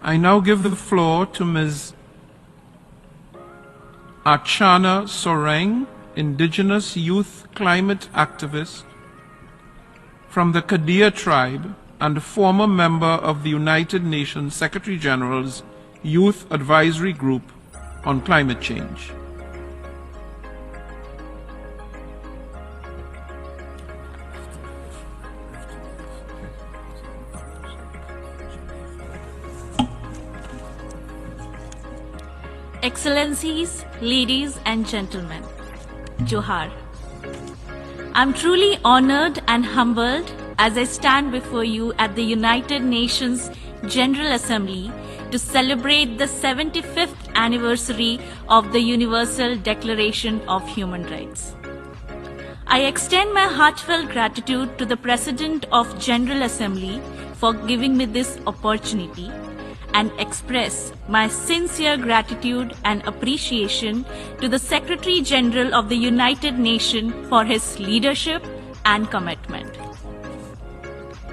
I now give the floor to Ms. Archana Soreng, Indigenous Youth Climate Activist from the Kadia tribe and a former member of the United Nations Secretary General's Youth Advisory Group on Climate Change. Excellencies, ladies and gentlemen, Johar. I'm truly honored and humbled as I stand before you at the United Nations General Assembly to celebrate the 75th anniversary of the Universal Declaration of Human Rights. I extend my heartfelt gratitude to the President of General Assembly for giving me this opportunity and express my sincere gratitude and appreciation to the Secretary General of the United Nations for his leadership and commitment.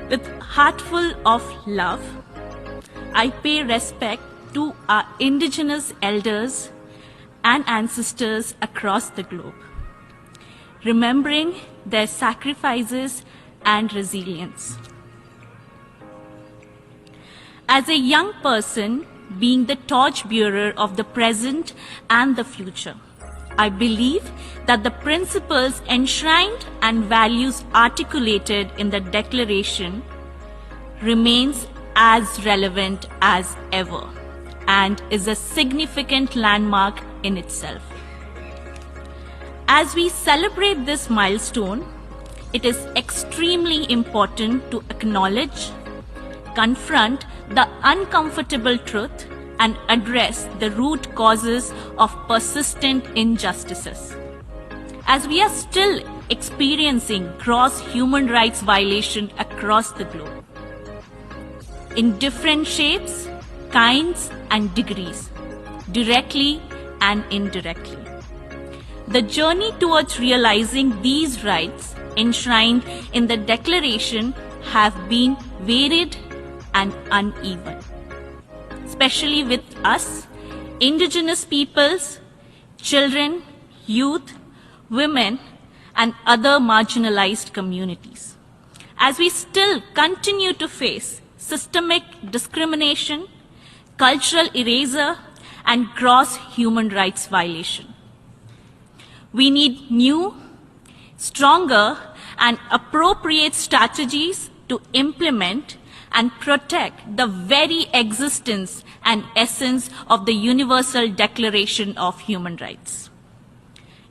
With heart full of love, I pay respect to our indigenous elders and ancestors across the globe, remembering their sacrifices and resilience. As a young person, being the torchbearer of the present and the future, I believe that the principles enshrined and values articulated in the Declaration remains as relevant as ever and is a significant landmark in itself. As we celebrate this milestone, it is extremely important to acknowledge, confront the uncomfortable truth and address the root causes of persistent injustices. As we are still experiencing gross human rights violations across the globe, in different shapes, kinds and degrees, directly and indirectly. The journey towards realizing these rights enshrined in the Declaration have been varied and uneven, especially with us, indigenous peoples, children, youth, women, and other marginalized communities. As we still continue to face systemic discrimination, cultural erasure, and gross human rights violation. We need new, stronger, and appropriate strategies to implement and protect the very existence and essence of the Universal Declaration of Human Rights.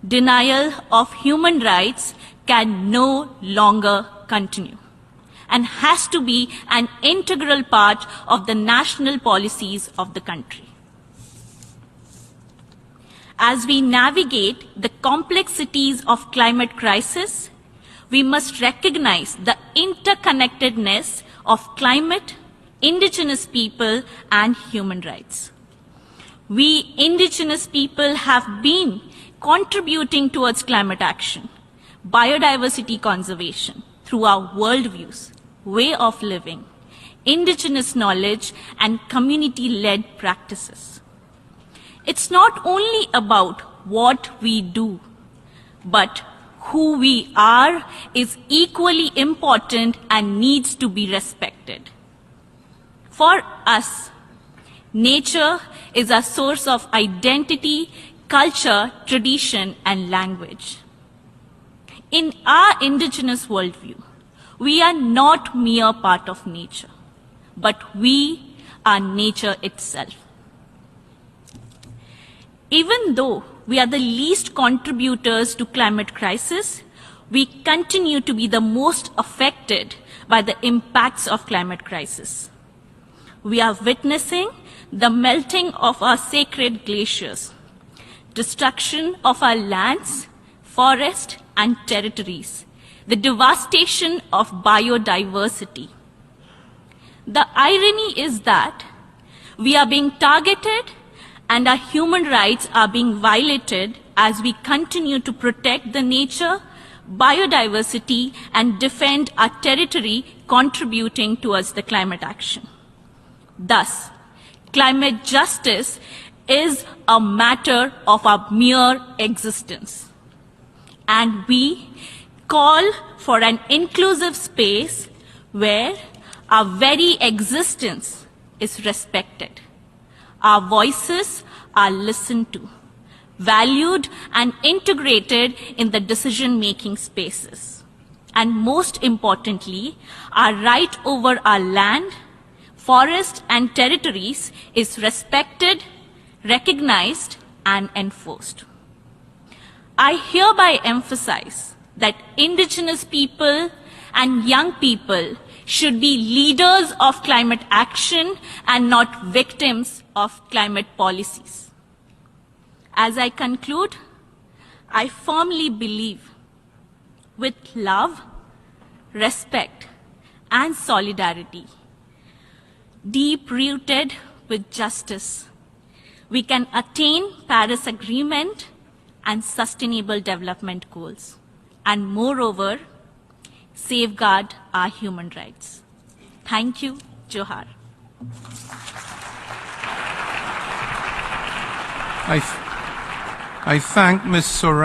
Denial of human rights can no longer continue and has to be an integral part of the national policies of the country. As we navigate the complexities of climate crisis, we must recognize the interconnectedness of climate, indigenous people, and human rights. We indigenous people have been contributing towards climate action, biodiversity conservation through our worldviews, way of living, indigenous knowledge, and community-led practices. It's not only about what we do, but who we are is equally important and needs to be respected. For us, nature is a source of identity, culture, tradition, and language. In our indigenous worldview, we are not mere part of nature, but we are nature itself. Even though we are the least contributors to climate crisis, we continue to be the most affected by the impacts of climate crisis. We are witnessing the melting of our sacred glaciers, destruction of our lands, forests, and territories, the devastation of biodiversity. The irony is that we are being targeted and our human rights are being violated as we continue to protect the nature, biodiversity, and defend our territory, contributing towards the climate action. Thus, climate justice is a matter of our mere existence. And we call for an inclusive space where our very existence is respected. Our voices are listened to, valued and integrated in the decision-making spaces. And most importantly, our right over our land, forests and territories is respected, recognized and enforced. I hereby emphasize that indigenous people and young people should be leaders of climate action and not victims of climate policies. As I conclude, I firmly believe with love, respect, and solidarity, deep-rooted with justice, we can attain Paris Agreement and Sustainable Development Goals, and moreover, safeguard our human rights. Thank you. Johar. I thank Ms. Soreng.